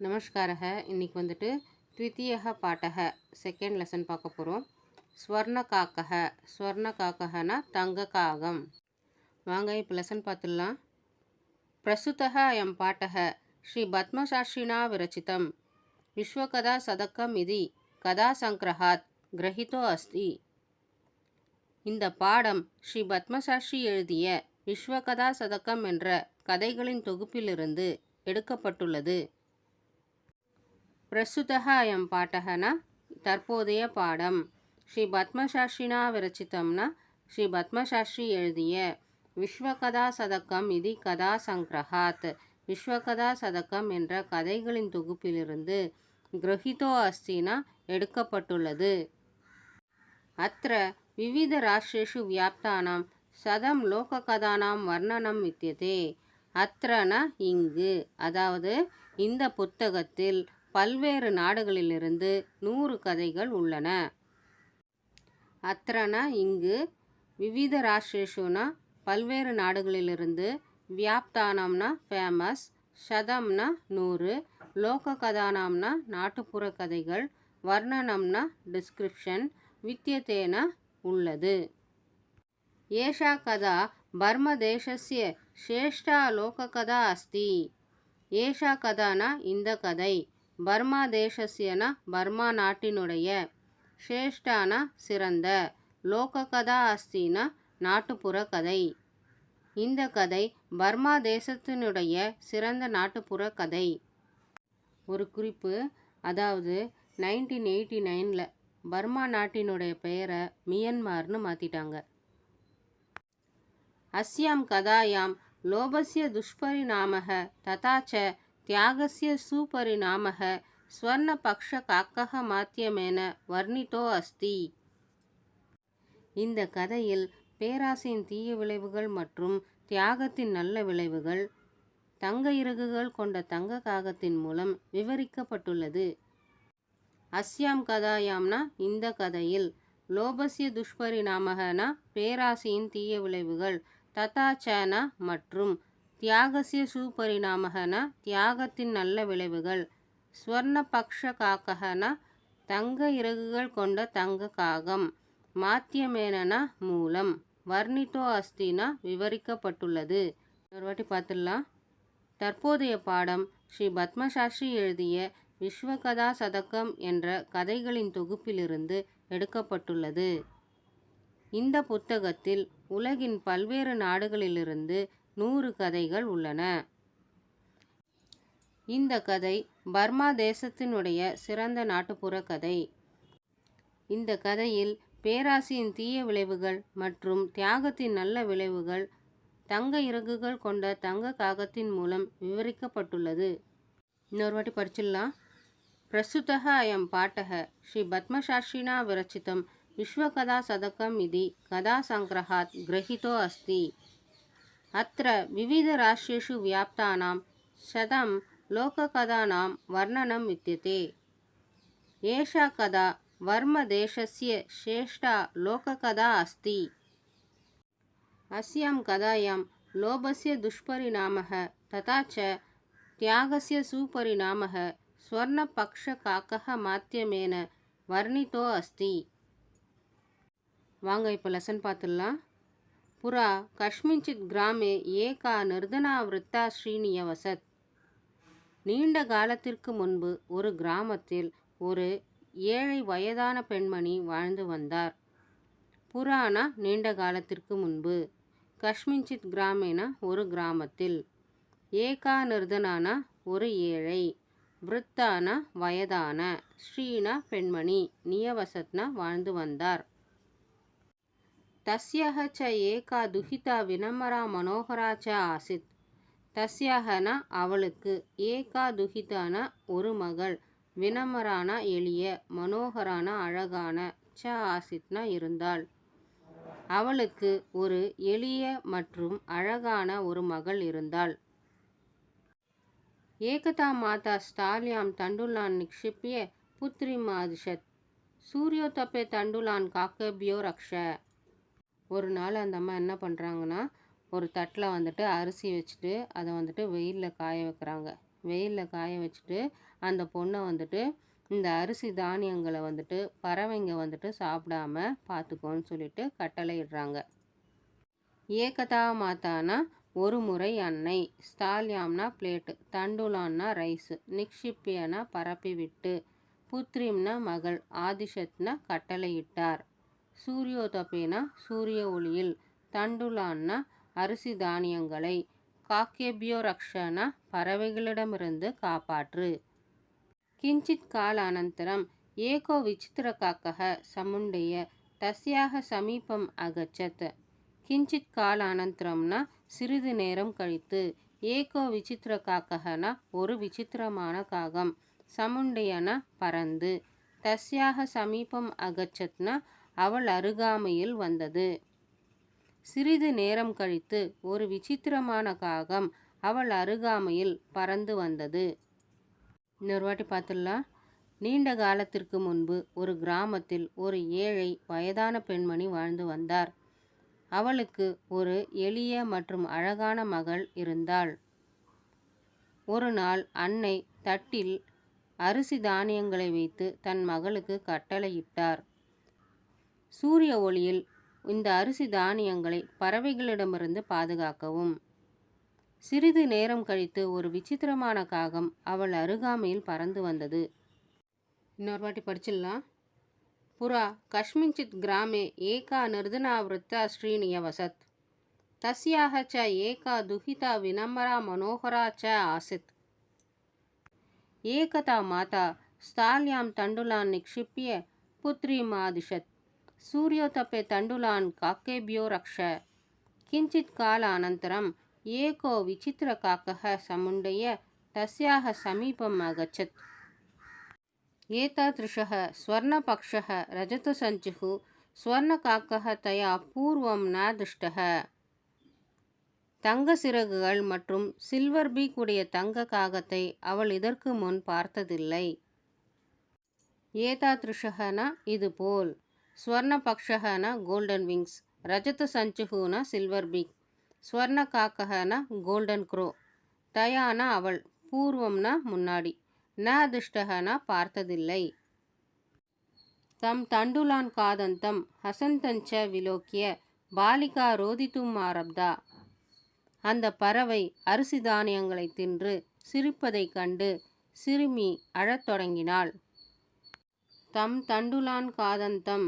நமஸ்காரக. இன்னைக்கு வந்துட்டு த்விதீயக பாட்டக second lesson பார்க்க போகிறோம். ஸ்வர்ணகாக்கக. ஸ்வர்ணகாக்ககனா தங்க காகம். வாங்க இப்போ லெசன் பார்த்துடலாம். பிரசுத்தக அயம் பாட்டக ஸ்ரீ பத்மசாஸ்திரினா விரச்சிதம் விஸ்வகதா சதக்கம் இதி கதா சங்கிரஹாத் கிரஹிதோ அஸ்தி. இந்த பாடம் ஸ்ரீ பத்மசாஸ்திரி எழுதிய விஸ்வகதா சதக்கம் என்ற கதைகளின் தொகுப்பிலிருந்து எடுக்கப்பட்டுள்ளது. பிரசுத்தக அயம் பாட்டகனா தற்போதைய பாடம். ஸ்ரீ பத்மசாஸ்திரினா விரச்சிதம்னா ஸ்ரீ பத்மசாஸ்திரி எழுதிய. விஸ்வகதா சதக்கம் இதி கதா சங்கிரஹாத். விஸ்வகதா சதக்கம் என்ற கதைகளின் தொகுப்பிலிருந்து கிரஹிதோ அஸ்தினா எடுக்கப்பட்டுள்ளது. அத்ர விவித ராஷ்டிரேஷு வியாப்தானாம் சதம் லோககதானாம் வர்ணனம் வித்யதே. அத்ரன இங்கு, அதாவது இந்த புத்தகத்தில் பல்வேறு நாடுகளிலிருந்து 100 கதைகள் உள்ளன. அத்ரனா இங்கு, விவித ராஷ்டிரேஷுனா பல்வேறு நாடுகளிலிருந்து, வியாப்தானம்னா ஃபேமஸ், சதம்னா 100, லோககதானாம்னா நாட்டுப்புற கதைகள், வர்ணனம்னா டிஸ்கிரிப்ஷன், வித்யதேன உள்ளது. ஏஷா கதா பர்மதேசஸ்ய ஸ்ரேஷ்டா லோககதா அஸ்தி. ஏஷா கதானா இந்த கதை, பர்மா தேசஸ்யனா பர்மா நாட்டினுடைய, ஸ்ரேஷ்டானா சிறந்த, லோககதா அஸ்தினா நாட்டுப்புற கதை. இந்த கதை பர்மா தேசத்தினுடைய சிறந்த நாட்டுப்புற கதை. ஒரு குறிப்பு, அதாவது 1989 பர்மா நாட்டினுடைய பெயரை மியன்மார்னு மாற்றிட்டாங்க. அஸ்யாம் கதாயாம் லோபஸ்ய துஷ்பரிணாமக ததாச்ச தியாகஸ்ய சுபரிணாமக ஸ்வர்ணபக்ஷகாக்கக மாத்தியமேன வர்ணிதோ அஸ்தி. இந்த கதையில் பேராசையின் தீய விளைவுகள் மற்றும் தியாகத்தின் நல்ல விளைவுகள் தங்க இறகுகள் கொண்ட தங்க காகத்தின் மூலம் விவரிக்கப்பட்டுள்ளது. அஸ்யாம் கதாயாம்னா இந்த கதையில், லோபஸ்ய துஷ்பரிணாமகனா பேராசையின் தீய விளைவுகள், ததாச்சனா மற்றும், தியாகஸ்ய சுபரிணாமகனா தியாகத்தின் நல்ல விளைவுகள், ஸ்வர்ணபக்ஷகாக்ககனா தங்க இறகுகள் கொண்ட தங்க காகம், மாத்தியமேனனா மூலம், வர்ணிதோ அஸ்தினா விவரிக்கப்பட்டுள்ளது. ஒரு வாட்டி பார்த்துடலாம். தற்போதைய பாடம் ஸ்ரீ பத்மசாஸ்திரி எழுதிய விஸ்வகதா சதக்கம் என்ற கதைகளின் தொகுப்பிலிருந்து எடுக்கப்பட்டுள்ளது. இந்த புத்தகத்தில் உலகின் பல்வேறு நாடுகளிலிருந்து 100 கதைகள் உள்ளன. இந்த கதை பர்மா தேசத்தினுடைய சிறந்த நாட்டுப்புற கதை. இந்த கதையில் பேராசையின் தீய விளைவுகள் மற்றும் தியாகத்தின் நல்ல விளைவுகள் தங்க இறகுகள் கொண்ட தங்க காகத்தின் மூலம் விவரிக்கப்பட்டுள்ளது. இன்னொரு வாட்டி படிச்சிடலாம். பிரசுத்தக அயம் பாட்டக ஸ்ரீ பத்மசாஸ்திரினா விரச்சிதம் விஸ்வகதா சதக்கம் இதி கதா சங்கிரஹாத் கிரஹிதோ அஸ்தி. அத்ர விவித ராஷ்டிரேஷு வியாப்தானாம் சதம் லோககதானாம் வர்ணனம் வித்யதே. ஏஷா கதா வர்மதேசஸ்ய ஸ்ரேஷ்டா லோககதா அஸ்தி. அஸ்யாம் கதாயாம் லோபஸ்ய துஷ்பரிணாமக ததாச்ச தியாகஸ்ய சுபரிணாமக ஸ்வர்ணபக்ஷகாக்கக மாத்தியமேன வர்ணிதோ அஸ்தி. வாங்க இப்போ லெசன் பார்த்துடலாம். புரா கஷ்மிஞ்சித் கிராமே ஏகா நிர்தனா விருத்தா ஸ்ரீநியவசத். நீண்ட காலத்திற்கு முன்பு ஒரு கிராமத்தில் ஒரு ஏழை வயதான பெண்மணி வாழ்ந்து வந்தார். புரானா நீண்ட காலத்திற்கு முன்பு, கஷ்மிஞ்சித் கிராமேனா ஒரு கிராமத்தில், ஏகா நிர்தனானா ஒரு ஏழை, விருத்தானா வயதான, ஸ்ரீனா பெண்மணி, நியவசத்னா வாழ்ந்து வந்தார். தஸ்யாக ச ஏகா துஹிதா வினமரா மனோகரா ச ஆசித். தஸ்யாகனா அவளுக்கு, ஏகா துஹிதானா ஒரு மகள், வினமரானா எளிய, மனோகரானா அழகான, ச ஆசித்னா இருந்தாள். அவளுக்கு ஒரு எளிய மற்றும் அழகான ஒரு மகள் இருந்தாள். ஏகதா மாதா ஸ்தால்யாம் தண்டுலான் நிக்ஷிப்ய புத்ரிம் ஆதிஷத். சூரியோதபே தண்டுலான் காக்கபியோ ரக்ஷ. ஒரு நாள் அந்த அம்மா என்ன பண்ணுறாங்கன்னா, ஒரு தட்டில் வந்துட்டு அரிசி வச்சுட்டு அதை வந்துட்டு வெயிலில் காய வைக்கிறாங்க. வெயிலில் காய வச்சுட்டு அந்த பொண்ணை வந்துட்டு இந்த அரிசி தானியங்களை வந்துட்டு பறவைங்க வந்துட்டு சாப்பிடாம பார்த்துக்கோன்னு சொல்லிட்டு கட்டளையிடுறாங்க. ஏகதா மாதானா ஒரு முறை அன்னை, ஸ்தால்யாம்னா பிளேட்டு, தண்டுலான்னா ரைஸு, நிக்ஷிப்பியனா பரப்பிவிட்டு, புத்ரிம்னா மகள், ஆதிஷத்னா கட்டளையிட்டார், சூரியோதபேனா சூரிய ஒளியில், தண்டுலான்னா அரிசி தானியங்களை, காக்கேபியோ ரக்ஷனா பறவைகளிடமிருந்து காப்பாற்று. கிஞ்சித் கால அனந்தரம் ஏகோ விசித்திரகாக்கः சமுண்டய தஸ்யாக சமீபம் அகச்சத். கிஞ்சித் கால அனந்தரம்னா சிறிது நேரம் கழித்து, ஏகோ விசித்திரகாக்கனா ஒரு விசித்திரமான காகம், சமுண்டயனா பறந்து, தஸ்யாக சமீபம் அகச்சத்னா அவள் அருகாமையில் வந்தது. சிறிது நேரம் கழித்து ஒரு விசித்திரமான காகம் அவள் அருகாமையில் பறந்து வந்தது. இன்னொரு வாட்டி பார்த்துடலாம். நீண்ட காலத்திற்கு முன்பு ஒரு கிராமத்தில் ஒரு ஏழை வயதான பெண்மணி வாழ்ந்து வந்தார். அவளுக்கு ஒரு எளிய மற்றும் அழகான மகள் இருந்தாள். ஒரு நாள் அன்னை தட்டில் அரிசி தானியங்களை வைத்து தன் மகளுக்கு கட்டளையிட்டார், சூரிய ஒளியில் இந்த அரிசி தானியங்களை பறவைகளிடமிருந்து பாதுகாக்கவும். சிறிது நேரம் கழித்து ஒரு விசித்திரமான காகம் அவள் அருகாமையில் பறந்து வந்தது. இன்னொரு வாட்டி படிச்சிடலாம். புரா கஷ்மிஞ்சித் கிராமே ஏகா நிர்தனாவிருத்தா ஸ்ரீநியவசத். தஸ்யாக ச ஏகா துஹிதா வினம்ரா மனோகரா ச ஆசித். ஏகதா மாதா ஸ்தால்யாம் தண்டுலான் நிக்ஷிப்ய புத்ரீம் ஆதிஷத். சூரியோதபே தண்டுலான் காக்கேபியோ ரக்ஷ. கிஞ்சித் கால அனந்தரம் ஏகோ விசித்திரகாக்கः சமுண்டய தஸ்யாக சமீபம் அகச்சத். ஏதாத்ருஷः ஸ்வர்ணபக்ஷः ரஜதசஞ்சுः ஸ்வர்ணகாக்கः தயா பூர்வம் ந திருஷ்டः. தங்க சிறகுகள் மற்றும் சில்வர் பீக் உடைய தங்க காகத்தை அவள் இதற்கு முன் பார்த்ததில்லை. ஏதாத்ருஷகனா இதுபோல், ஸ்வர்ணபக்ஷகனா கோல்டன் விங்ஸ், ரஜதசஞ்சுனா சில்வர் பீக், ஸ்வர்ணகாக்கனா கோல்டன் க்ரோ, தயானா அவள், பூர்வம்னா முன்னாடி, ந திருஷ்டகனா பார்த்ததில்லை. தம் தண்டுலான் காதந்தம் ஹசந்தஞ்ச விலோக்கிய பாலிகா ரோதித்தும் ஆரப்தா. அந்த பறவை அரிசி தானியங்களை தின்று சிரிப்பதைக் கண்டு சிறுமி அழத் தொடங்கினாள். தம் தண்டுலான் காதந்தம்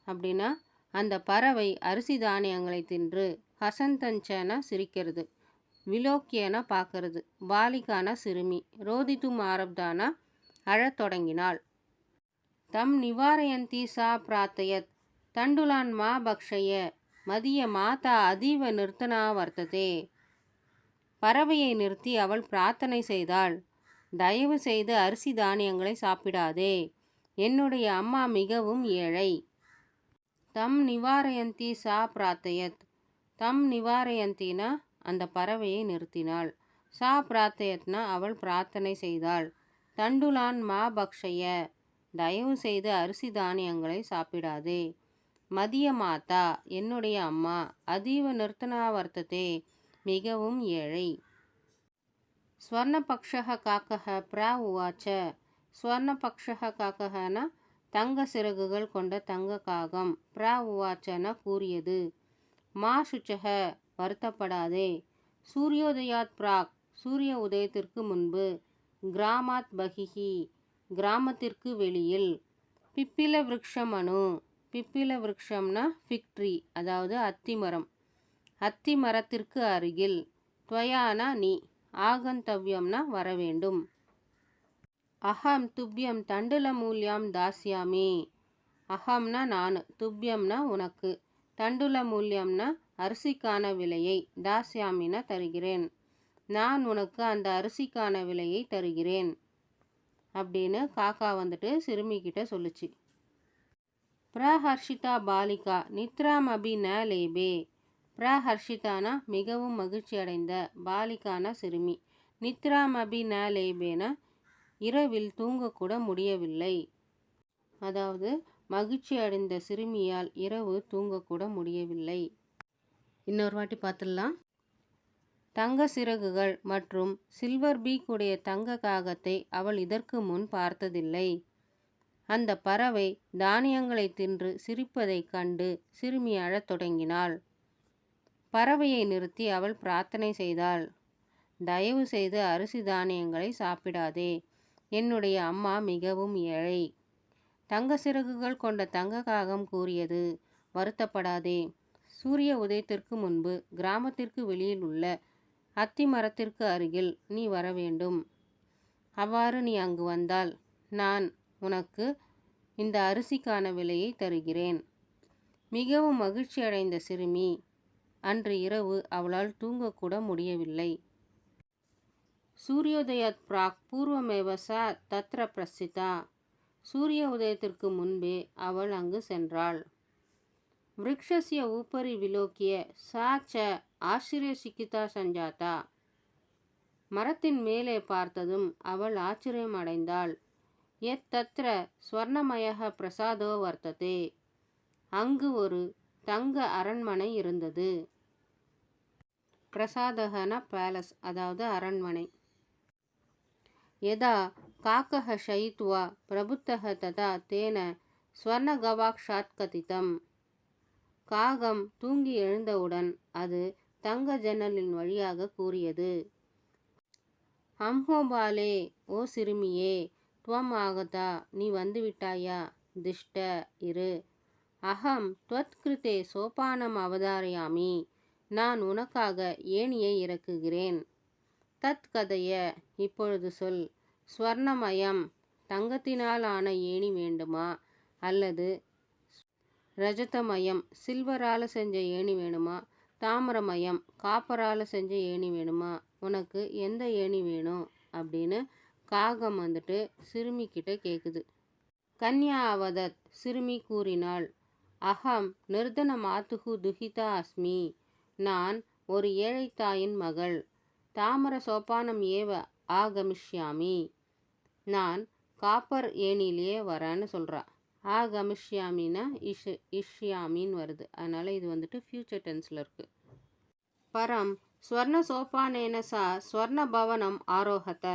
அப்படின்னா அந்த பறவை அரிசி தானியங்களை தின்று, ஹசந்தஞ்சனா சிரிக்கிறது, விலோக்கியனா பார்க்கறது, பாலிகானா சிறுமி, ரோதித்தும் ஆரப்தானா அழத் தொடங்கினாள். தம் நிவாரயந்தி சா பிரார்த்தயத் தண்டுலான் மா பக்ஷய மதிய மாதா அதீவ நிர்த்தனா வர்த்ததே. பறவையை நிறுத்தி அவள் பிரார்த்தனை செய்தாள், தயவு செய்து அரிசி தானியங்களை சாப்பிடாதே, என்னுடைய அம்மா மிகவும் ஏழை. தம் நிவாரயந்தி சா பிரார்த்தயத். தம் நிவாரயந்தினா அந்த பறவையை நிறுத்தினாள், சா பிரார்த்தயத்னா அவள் பிரார்த்தனை செய்தாள், தண்டுலான் மா பக்ஷய தயவு செய்து அரிசி தானியங்களை சாப்பிடாதே, மதிய மாதா என்னுடைய அம்மா, அதீவ நிர்த்தனா வர்த்ததே மிகவும் ஏழை. ஸ்வர்ணபக்ஷः காக்கः பிரா உவாச்ச. ஸ்வர்ணபக்ஷः காக்ககனா தங்க சிறகுகள் கொண்ட தங்க காகம், பிரா உவாச்சனா கூறியது, மா சுச்சக வருத்தப்படாதே, சூரியோதயாத் பிராக் சூரிய உதயத்திற்கு முன்பு, கிராமாத் பகிஹி கிராமத்திற்கு வெளியில், பிப்பில விருக்ஷமனு பிப்பில விருக்ஷம்னா ஃபிக்ட்ரி அதாவது அத்திமரம், அத்தி மரத்திற்கு அருகில், துவயானா நீ, ஆகந்தவ்யம்னா வரவேண்டும், அகம் துப்யம் தண்டுல மூல்யம் தாஸ்யாமி. அகம்னா நான், துப்யம்னா உனக்கு, தண்டுல மூல்யம்னா அரிசிக்கான விலையை, தாஸ்யாமினா தருகிறேன், நான் உனக்கு அந்த அரிசிக்கான விலையை தருகிறேன் அப்படின்னு காக்கா வந்துட்டு சிறுமிக்கிட்ட சொல்லுச்சு. பிரஹர்ஷிதா பாலிகா நித்ராம் அபி ந லேபே. பிரஹர்ஷிதானா மிகவும் மகிழ்ச்சி அடைந்த, பாலிகானா சிறுமி, நித்ராம் அபி ந லேபேனா இரவில் தூங்கக்கூட முடியவில்லை. அதாவது மகிழ்ச்சி அடைந்த சிறுமியால் இரவு தூங்கக்கூட முடியவில்லை. இன்னொரு வாட்டி பார்த்துடலாம். தங்க சிறகுகள் மற்றும் சில்வர் பீக் உடைய தங்க காகத்தை அவள் இதற்கு முன் பார்த்ததில்லை. அந்த பறவை தானியங்களை தின்று சிரிப்பதைக் கண்டு சிறுமி அழத் தொடங்கினாள். பறவையை நிறுத்தி அவள் பிரார்த்தனை செய்தாள். தயவு செய்து அரிசி தானியங்களை சாப்பிடாதே. என்னுடைய அம்மா மிகவும் ஏழை. தங்க சிறகுகள் கொண்ட தங்க காகம் கூறியது, வருத்தப்படாதே. சூரிய உதயத்திற்கு முன்பு கிராமத்திற்கு வெளியில் உள்ள அத்தி மரத்திற்கு அருகில் நீ வர வேண்டும். அவ்வாறு நீ அங்கு வந்தால் நான் உனக்கு இந்த அரிசிக்கான விலையை தருகிறேன். மிகவும் மகிழ்ச்சி அடைந்த சிறுமி அன்று இரவு அவளால் தூங்கக்கூட முடியவில்லை. சூரியோதயாத் பிராக் பூர்வமேவ சா தத்ர பிரசிதா. சூரிய உதயத்திற்கு முன்பே அவள் அங்கு சென்றாள். விருக்ஷஸ்ய உபரி விலோக்கிய சா ச ஆச்சரியசிக்கிதா சஞ்சாதா. மரத்தின் மேலே பார்த்ததும் அவள் ஆச்சரியம் அடைந்தாள். எத் தத்ர ஸ்வர்ணமய பிரசாதோ வர்த்ததே. அங்கு ஒரு தங்க அரண்மனை இருந்தது. பிரசாதகன பேலஸ், அதாவது அரண்மனை. யதா காக்கः ஷயித்வா பிரபுத்தः ததா தேன ஸ்வர்ணகவாக்ஷாத் கதிதம். காகம் தூங்கி எழுந்தவுடன் அது தங்க ஜன்னலின் வழியாக கூறியது, அம்ஹோபாலே, ஓ சிறுமியே, துவம் ஆகதா, நீ வந்துவிட்டாயா. திஷ்ட, இரு. அகம் துவத் கிருதே சோபானம் அவதாரயாமி. நான் உனக்காக ஏணியை இறக்குகிறேன். தத் கதைய, இப்பொழுது சொல். ஸ்வர்ணமயம், தங்கத்தினால் ஆன ஏணி வேண்டுமா, அல்லது ரஜதமயம், சில்வரால் செஞ்ச ஏணி வேணுமா, தாமிரமயம், காப்பரால் செஞ்ச ஏணி வேணுமா, உனக்கு எந்த ஏணி வேணும் அப்படின்னு காகம் சிறுமிக்கிட்ட கேட்குது. கன்யா அவதத், சிறுமி கூறினாள், அகம் நிர்தன மாதுகு துஹிதா அஸ்மி. நான் ஒரு ஏழை தாயின் மகள். தாமர சோபானம் ஏவ ஆகமிஷ்யாமி. நான் காப்பர் ஏணிலேயே வரேன்னு சொல்கிறா. ஆகமிஷ்யாமின்னா இஷ்யாமின்னு வருது. அதனால் இது ஃபியூச்சர் டென்ஸில் இருக்குது. பரம் ஸ்வர்ண சோபானேன சா ஸ்வர்ண பவனம் ஆரோகத.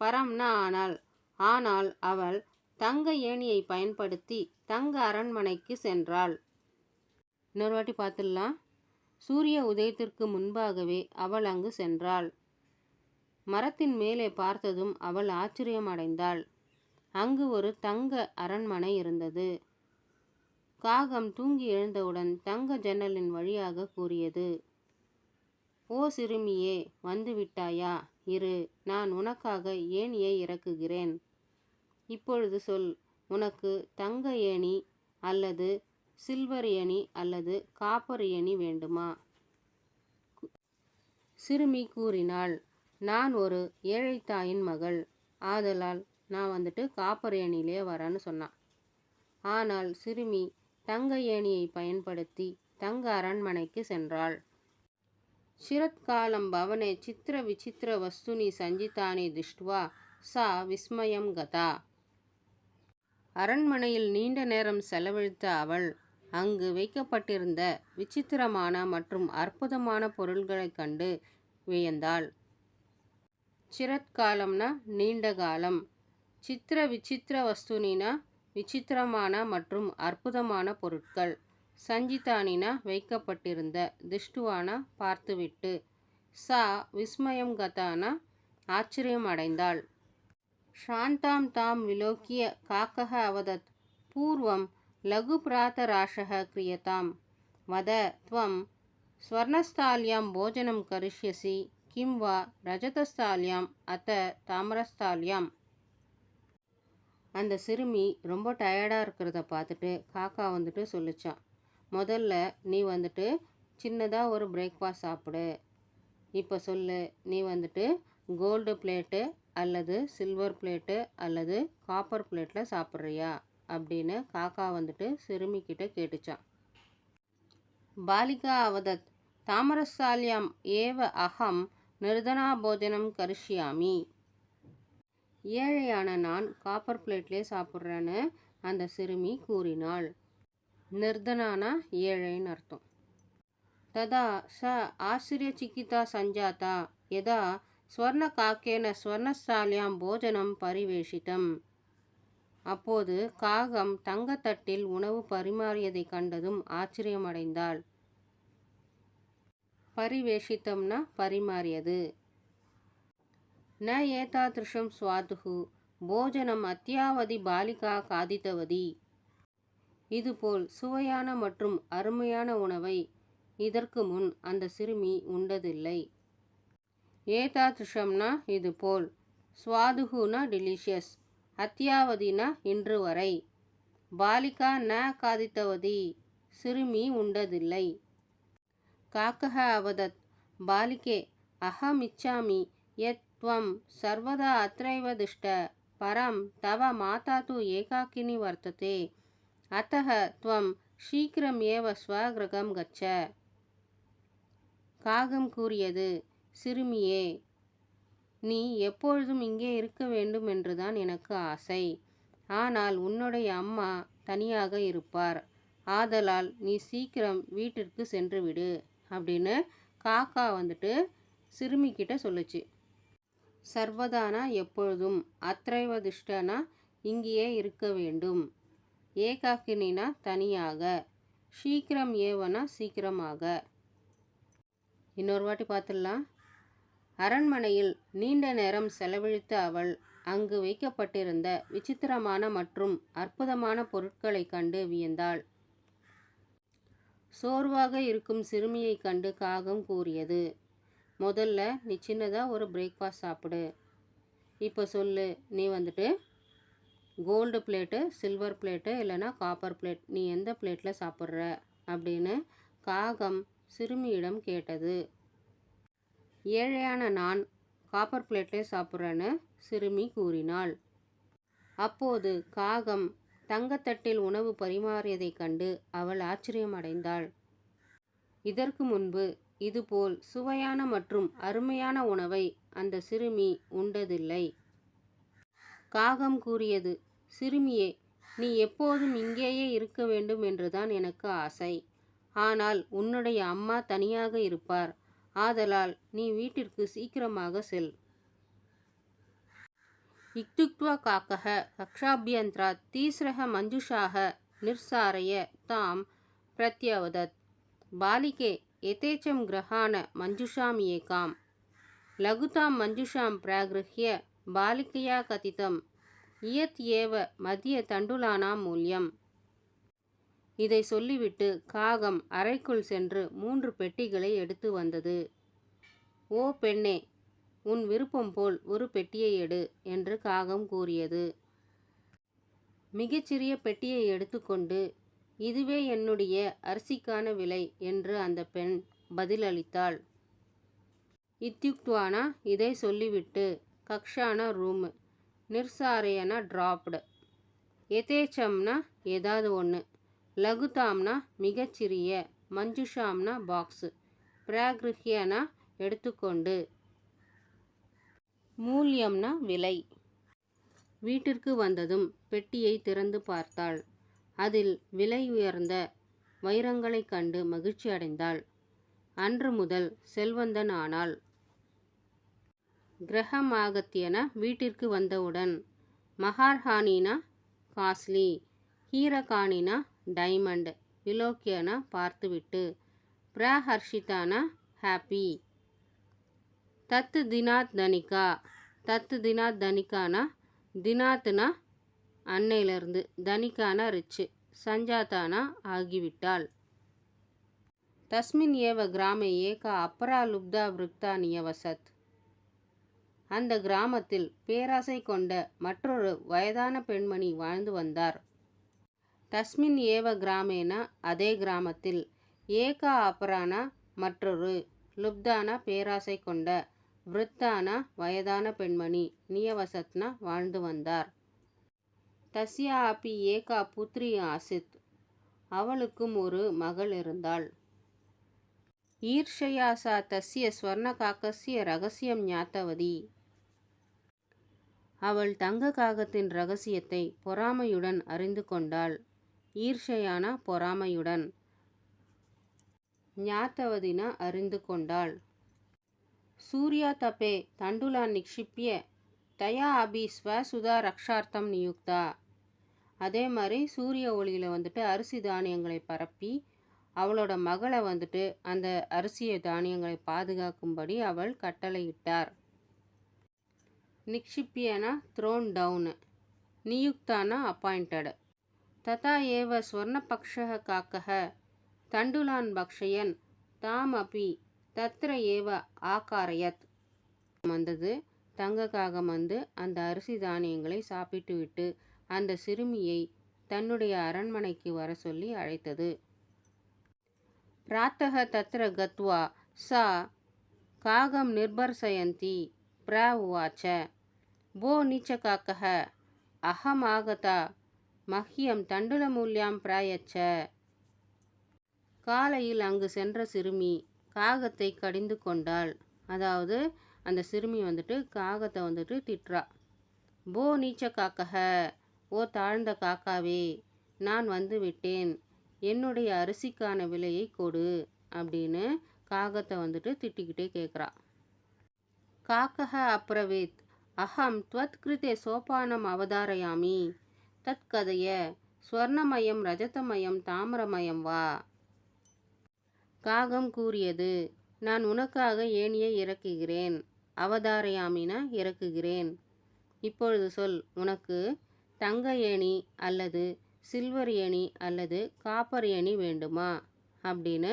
பரம்னா ஆனால். ஆனால் அவள் தங்க ஏணியை பயன்படுத்தி தங்க அரண்மனைக்கு சென்றாள். இன்னொரு வாட்டி பார்த்துடலாம். சூரிய உதயத்திற்கு முன்பாகவே அவள் அங்கு சென்றாள். மரத்தின் மேலே பார்த்ததும் அவள் ஆச்சரியம் அடைந்தாள். அங்கு ஒரு தங்க அரண்மனை இருந்தது. காகம் தூங்கி எழுந்தவுடன் தங்க ஜன்னலின் வழியாக கூறியது, ஓ சிறுமியே, வந்து விட்டாயா. இரு, நான் உனக்காக ஏணியை இறக்குகிறேன். இப்பொழுது சொல், உனக்கு தங்க ஏணி அல்லது சில்வர் ஏணி அல்லது காப்பர் ஏணி வேண்டுமா. சிறுமி கூறினாள், நான் ஒரு ஏழை தாயின் மகள். ஆதலால் நான் காப்பர் ஏணியிலே வரேன்னு சொன்னான். ஆனால் சிறுமி தங்க ஏணியை பயன்படுத்தி தங்க அரண்மனைக்கு சென்றாள். சிரத்காலம் பவனே சித்திர விசித்திர வஸ்துனி சஞ்சிதானி திஷ்டுவா சா விஸ்மயம் கதா. அரண்மனையில் நீண்ட நேரம் செலவழித்த அவள் அங்கு வைக்கப்பட்டிருந்த விசித்திரமான மற்றும் அற்புதமான பொருள்களைக் கண்டு வியந்தாள். சிரத்காலம்னா நீண்ட காலம், சித்திர விசித்திர வஸ்துனினா விசித்திரமான மற்றும் அற்புதமான பொருட்கள், சஞ்சிதானினா வைக்கப்பட்டிருந்த, திஷ்டுவானா பார்த்துவிட்டு, சா விஸ்மயம் கதானா ஆச்சரியம் அடைந்தாள். சாந்தாம் தாம் விலோக்கிய காக்கः அவதத், பூர்வம் லகு பிராதராஷः கிரியதாம். வத த்வம் ஸ்வர்ணஸ்தால்யாம் போஜனம் கரிஷ்யசி கிம் வா ரஜதஸ்தால்யாம் அத்த தாமரஸ்தால்யாம். அந்த சிறுமி ரொம்ப டயர்டாக இருக்கிறத பார்த்துட்டு காக்கா சொல்லிச்சான், முதல்ல நீ சின்னதாக ஒரு பிரேக்ஃபாஸ்ட் சாப்பிடு. இப்போ சொல்லு, நீ கோல்டு பிளேட்டு அல்லது சில்வர் பிளேட்டு அல்லது காப்பர் பிளேட்டில் சாப்பிட்றியா அப்படின்னு காக்கா சிறுமிக்கிட்ட கேட்டுச்சான். பாலிகா அவதத், தாமரஸ்தால்யாம் ஏவ அகம் நிர்தனா போஜனம் கரிஷ்யாமி. ஏழையான நான் காப்பர் பிளேட்லேயே சாப்பிட்றேன்னு அந்த சிறுமி கூறினாள். நிர்தனானா ஏழைன்னு அர்த்தம். तदा सा आश्चर्यचकिता सञ्जाता यदा स्वर्णकाकेन स्वर्णस्थाल्यां போஜனம் பரிவேஷிதம். அப்போது காகம் தங்கத்தட்டில் உணவு பரிமாறியதை கண்டதும் ஆச்சரியமடைந்தாள். பரிவேஷித்தம்னா பரிமாறியது. ந ஏதாத்ருஷம் ஸ்வாதுஹு போஜனம் அத்யாவதி பாலிகா காதித்தவதி. இதுபோல் சுவையான மற்றும் அருமையான உணவை இதற்கு முன் அந்த சிறுமி உண்டதில்லை. ஏதாத்ருஷம்னா இதுபோல், ஸ்வாதுஹுனா டெலிஷியஸ், அத்யாவதினா இன்று வரை, பாலிகா ந காதித்தவதி சிறுமி உண்டதில்லை. காக்கஹ அவதத் பாலிகே அஹமிச்சாமி யத் த்வம் சர்வதா அத்ரைவ திஷ்ட பரம் தவ மாதா து ஏகாக்கினி வர்த்ததே அத்தஹ த்வம் சீக்கிரம் ஏவ ஸ்வகிரகம் கச்ச. காகம் கூறியது, சிறுமியே, நீ எப்பொழுதும் இங்கே இருக்க வேண்டும் என்றுதான் எனக்கு ஆசை. ஆனால் உன்னுடைய அம்மா தனியாக இருப்பார். ஆதலால் நீ சீக்கிரம் வீட்டிற்கு சென்று விடு அப்படின்னு காக்கா சிறுமிக்கிட்ட சொல்லுச்சு. சர்வதானா எப்பொழுதும், அத்ரைவ திஷ்டனா இங்கேயே இருக்க வேண்டும், ஏகாக்கினா தனியாக, சீக்கிரம் ஏவனா சீக்கிரமாக. இன்னொரு வாட்டி பார்த்துடலாம். அரண்மனையில் நீண்ட நேரம் செலவழித்த அவள் அங்கு வைக்கப்பட்டிருந்த விசித்திரமான மற்றும் அற்புதமான பொருட்களை கண்டு வியந்தாள். சோர்வாக இருக்கும் சிறுமியை கண்டு காகம் கூறியது, முதல்ல நீ சின்னதாக ஒரு பிரேக்ஃபாஸ்ட் சாப்பிடு. இப்போ சொல்லு, நீ கோல்டு பிளேட்டு, சில்வர் பிளேட்டு, இல்லைனா காப்பர் பிளேட், நீ எந்த பிளேட்டில் சாப்பிட்ற அப்படின்னு காகம் சிறுமியிடம் கேட்டது. ஏழையான நான் காப்பர் பிளேட்லேயே சாப்பிட்றேன்னு சிறுமி கூறினாள். அப்போது காகம் தங்கத்தட்டில் உணவு பரிமாறியதைக் கண்டு அவள் ஆச்சரியமடைந்தாள். இதற்கு முன்பு இதுபோல் சுவையான மற்றும் அருமையான உணவை அந்த சிறுமி உண்டதில்லை. காகம் கூறியது, சிறுமியே, நீ எப்போதும் இங்கேயே இருக்க வேண்டும் என்றுதான் எனக்கு ஆசை. ஆனால் உன்னுடைய அம்மா தனியாக இருப்பார். ஆதலால் நீ வீட்டிற்கு சீக்கிரமாக செல். இக்துக்த்வா காக்கஹ கக்ஷாபியந்திராத் தீஸ்ரஹ மஞ்சுஷாஹ நிர்சாரய தாம் பிரத்யவதத் பாலிகே எதேச்சம் கிரஹாண மஞ்சுஷாம் ஏகாம் லகுதாம் மஞ்சுஷாம் பிராகிருஹ்ய பாலிகையா கதிதம் இயத் ஏவ மதிய தண்டுலானாம் மூல்யம். இதை சொல்லிவிட்டு காகம் அறைக்குள் சென்று 3 பெட்டிகளை எடுத்து வந்தது. ஓ பெண்ணே, உன் விருப்பம் போல் ஒரு பெட்டியை எடு என்று காகம் கூறியது. மிகச்சிறிய பெட்டியை எடுத்துக்கொண்டு, இதுவே என்னுடைய அரிசிக்கான விலை என்று அந்த பெண் பதிலளித்தாள். இத்யுக்துவானா இதை சொல்லிவிட்டு, கக்ஷானா ரூம், நிர்சாரையனா டிராப்டு, எதேச்சம்னா ஏதாவது ஒன்று, லகுதாம்னா மிகச்சிறிய, மஞ்சுஷாம்னா பாக்ஸு, பிராகிருஹ்யனா எடுத்துக்கொண்டு, மூல்யம்னா விலை. வீட்டிற்கு வந்ததும் பெட்டியை திறந்து பார்த்தாள். அதில் விலை உயர்ந்த வைரங்களைக் கண்டு மகிழ்ச்சி அடைந்தாள். அன்று முதல் செல்வந்தன் ஆனாள். கிரகமாகத்தியன வீட்டிற்கு வந்தவுடன் மகார்ஹானினா காஸ்ட்லி, ஹீரகானினா டைமண்ட், விலோக்கியனா பார்த்துவிட்டு, பிரஹர்ஷிதானா ஹாப்பி, தத்து தினாத் தனிகா, தத்து தினாத் தனிகானா தினாத்னா அன்னையிலிருந்து, தனிகானா ரிச்சு, சஞ்சாதானா ஆகிவிட்டாள். தஸ்மின் ஏவ கிராமே ஏகா அப்பரா லுப்தா விருக்தா நியவசத். அந்த கிராமத்தில் பேராசை கொண்ட மற்றொரு வயதான பெண்மணி வாழ்ந்து வந்தார். தஸ்மின் ஏவ கிராமேனா அதே கிராமத்தில், ஏகா அபரானா மற்றொரு, லுப்தானா பேராசை கொண்ட, விருத்தானா வயதான பெண்மணி, நியவசத்னா வாழ்ந்து வந்தார். தஸ்யா அப்பி ஏகா புத்ரி ஆசித், அவளுக்கும் ஒரு மகள் இருந்தாள். ஈர்ஷயா சா தஸ்ய ஸ்வர்ணகாக்கஸ்ய ரகசியம் ஞாத்தவதி. அவள் தங்க காகத்தின் இரகசியத்தை பொறாமையுடன் அறிந்து கொண்டாள். ஈர்ஷையானா பொறாமையுடன். ஞாத்தவதின அறிந்து கொண்டாள். சூர்யா தபே தண்டுலான் நிக்ஷிப்பிய தயா அபி ஸ்வசுதா ரக்ஷார்த்தம் நியுக்தா. அதே மாதிரி சூரிய ஒளியில் வந்துட்டு அரிசி தானியங்களை பரப்பி அவளோட மகளை வந்துட்டு அந்த அரிசிய தானியங்களை பாதுகாக்கும்படி அவள் கட்டளையிட்டார். நிக்ஷிப்பியனா த்ரோன் டவுன், நியுக்தானா அப்பாயிண்டட். ததா ஏவ ஸ்வர்ணபக்ஷः காக்கः தண்டுலான் பக்ஷயன் தாம் அப்பி தத்ர ஏவ ஆகாரயத். வந்தது தங்க காகம் வந்து அந்த அரிசி தானியங்களை சாப்பிட்டு விட்டு அந்த சிறுமியை தன்னுடைய அரண்மனைக்கு வர சொல்லி அழைத்தது. பிராத்தः தத்ர கத்வா சா காகம் நிர்பர்சயந்தி பிரஉவாச்ச போ நீச்சகாக்கः அஹம் ஆகதா மஹ்யம் தண்டுலமூல்யாம் பிரயச்ச. காலையில் அங்கு சென்ற சிறுமி காகத்தை கடிந்து கொண்டாள். அதாவது அந்த சிறுமி வந்துட்டு காகத்தை வந்துட்டு திட்டுறா. போ நீச்ச காக்கக, ஓ தாழ்ந்த காக்காவே, நான் வந்து விட்டேன், என்னுடைய அரிசிக்கான விலையை கொடு அப்படின்னு காகத்தை வந்துட்டு திட்டிக்கிட்டே கேட்குறா. காக்கக அப்ரவேத் அஹம் த்வத் கிருதே சோபானம் அவதாரயாமி தத் கதைய ஸ்வர்ணமயம் ரஜதமயம் தாமிரமயம் வா. காகம் கூறியது, நான் உனக்காக ஏணியை இறக்குகிறேன், அவதாரயாமின இறக்குகிறேன், இப்பொழுது சொல், உனக்கு தங்க ஏணி அல்லது சில்வர் ஏணி அல்லது காப்பர் ஏணி வேண்டுமா அப்படின்னு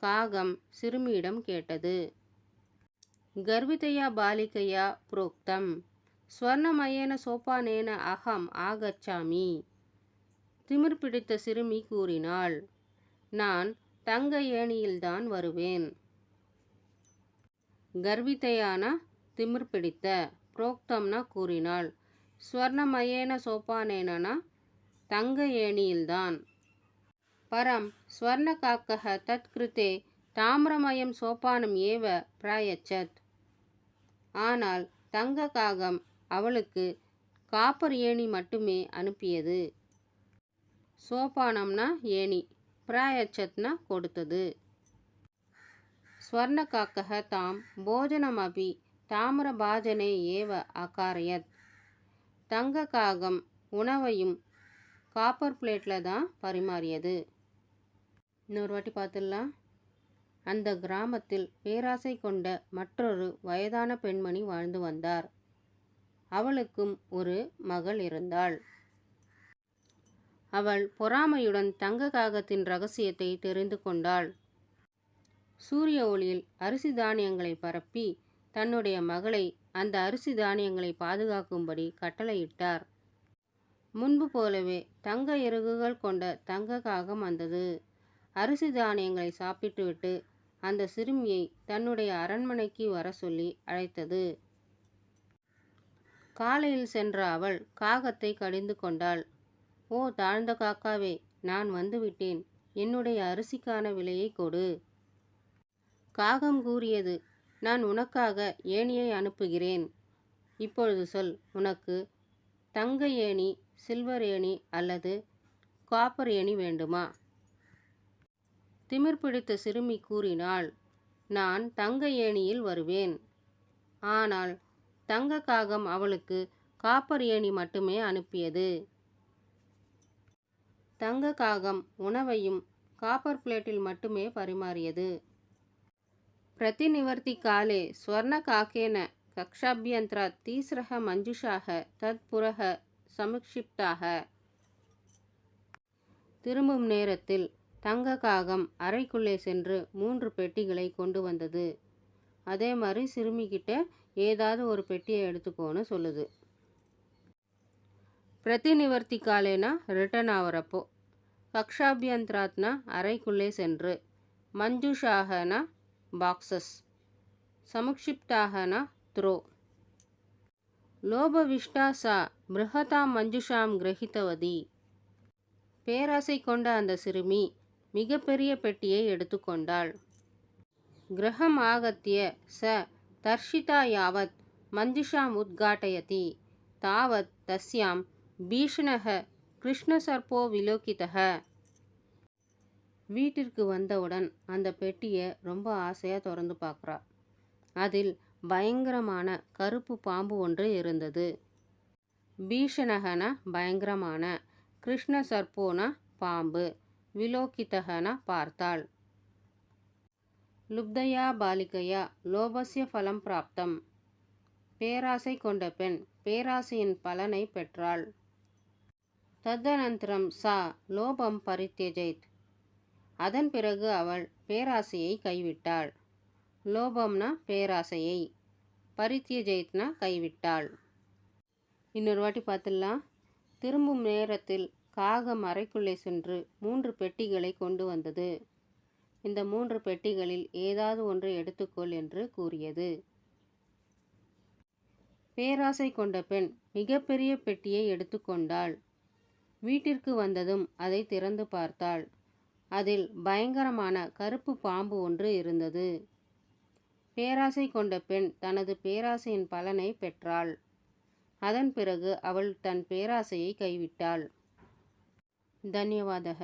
காகம் சிறுமியிடம் கேட்டது. கர்விதையா பாலிகையா புரோக்தம் ஸ்வர்ணமயேன சோபானேன அகம் ஆகச்சாமி. திமிர் பிடித்த சிறுமி கூறினாள், நான் தங்க ஏணியில்தான் வருவேன். கர்விதையான திமிர் பிடித்த, புரோக்தம்னா கூறினாள், ஸ்வர்ணமயேன சோபானேனா தங்க ஏணியில்தான். பரம் ஸ்வர்ண காக்கः தத் கிருதே தாமிரமயம் சோபானம் ஏவ பிரயச்சத். ஆனால் தங்க காகம் அவளுக்கு காப்பர் ஏணி மட்டுமே அனுப்பியது. சோபானம்னா ஏணி, பிரயச்சத்னா கொடுத்தது. ஸ்வர்ண காக்கः தாம் போஜனமபி தாமிர பாஜனே ஏவ அகாரயத். தங்க காகம் உணவையும் காப்பர் பிளேட்டில் தான் பரிமாறியது. இன்னொரு வாட்டி பார்த்துடலாம். அந்த கிராமத்தில் பேராசை கொண்ட மற்றொரு வயதான பெண்மணி வாழ்ந்து வந்தார். அவளுக்கும் ஒரு மகள் இருந்தாள். அவள் பொறாமையுடன் தங்க காகத்தின் ரகசியத்தை தெரிந்து கொண்டாள். சூரிய ஒளியில் அரிசி தானியங்களை பரப்பி தன்னுடைய மகளை அந்த அரிசி தானியங்களை பாதுகாக்கும்படி கட்டளையிட்டார். முன்பு போலவே தங்க இறகுகள் கொண்ட தங்க காகம் வந்தது. அரிசி தானியங்களை சாப்பிட்டுவிட்டு அந்த சிறுமியை தன்னுடைய அரண்மனைக்கு வர சொல்லி அழைத்தது. காலையில் சென்ற அவள் காகத்தை கடிந்து கொண்டாள். ஓ தாழ்ந்த காக்காவே, நான் வந்துவிட்டேன், என்னுடைய அரிசிக்கான விலையை கொடு. காகம் கூறியது, நான் உனக்காக ஏணியை அனுப்புகிறேன், இப்பொழுது சொல், உனக்கு தங்க ஏணி, சில்வர் ஏணி அல்லது காப்பர் ஏணி வேண்டுமா? திமிர் பிடித்த சிறுமி கூறினாள், நான் தங்க ஏணியில் வருவேன். ஆனால் தங்க காகம் அவளுக்கு காப்பர் ஏணி மட்டுமே அனுப்பியது. தங்க காகம் உணவையும் காப்பர் பிளேட்டில் மட்டுமே பரிமாறியது. பிரதிநிவர்த்தி காலே ஸ்வர்ண காக்கேன கக்ஷாபியந்திராத் தீஸ்ரஹ மஞ்சுஷாக தத் புரஹ சமுக்ஷிப்தாக. திரும்பும் நேரத்தில் தங்க காகம் அறைக்குள்ளே சென்று 3 பெட்டிகளை கொண்டு வந்தது. அதே மாதிரி சிறுமிக்கிட்ட ஏதாவது ஒரு பெட்டியை எடுத்துக்கோன்னு சொல்லுது. பிரதிநிவர்த்தி காலேனா ரிட்டர்ன் ஆகிறப்போ, கக்ஷாபியந்திராத்னா அறைக்குள்ளே சென்று, மஞ்சுஷாகனா பாக்ஸஸ், சமுக்ஷிப்தாகனா த்ரோ. லோபவிஷ்டா சா பிருஹதாம் மஞ்சுஷாம் கிரகித்தவதி. பேராசை கொண்ட அந்த சிறுமி மிகப்பெரிய பெட்டியை எடுத்துக்கொண்டாள். கிரகம் ஆகத்திய ச தர்ஷிதா யாவத் மஞ்சுஷாம் உத்காட்டயதி தாவத் தஸ்யாம் பீஷணக கிருஷ்ணசர்போ விலோகிதக. வீட்டிற்கு வந்தவுடன் அந்த பெட்டியை ரொம்ப ஆசையாக திறந்து பார்க்குறா. அதில் பயங்கரமான கருப்பு பாம்பு ஒன்று இருந்தது. பீஷணகன பயங்கரமான, கிருஷ்ண சர்ப்போன பாம்பு, விலோகிதகன பார்த்தாள். லுப்தயா பாலிகையா லோபஸ்ய பலம் பிராப்தம். பேராசை கொண்ட பெண் பேராசையின் பலனை பெற்றாள். தத்தனந்தரம் சா லோபம் பரித்யஜைத். அதன் பிறகு அவள் பேராசையை கைவிட்டாள். லோபம்னா பேராசையை, பரித்யஜைத்னா கைவிட்டாள். இன்னொரு வாட்டி பார்த்துடலாம். திரும்பும் நேரத்தில் காகம் அறைக்குள்ளே சென்று 3 பெட்டிகளை கொண்டு வந்தது. இந்த 3 பெட்டிகளில் ஏதாவது ஒன்று எடுத்துக்கொள் என்று கூறியது. பேராசை கொண்ட பெண் மிகப்பெரிய பெட்டியை எடுத்துக்கொண்டாள். வீட்டிற்கு வந்ததும் அதை திறந்து பார்த்தாள். அதில் பயங்கரமான கருப்பு பாம்பு ஒன்று இருந்தது. பேராசை கொண்ட பெண் தனது பேராசையின் பலனை பெற்றாள். அதன் பிறகு அவள் தன் பேராசையை கைவிட்டாள். தன்யவாதக.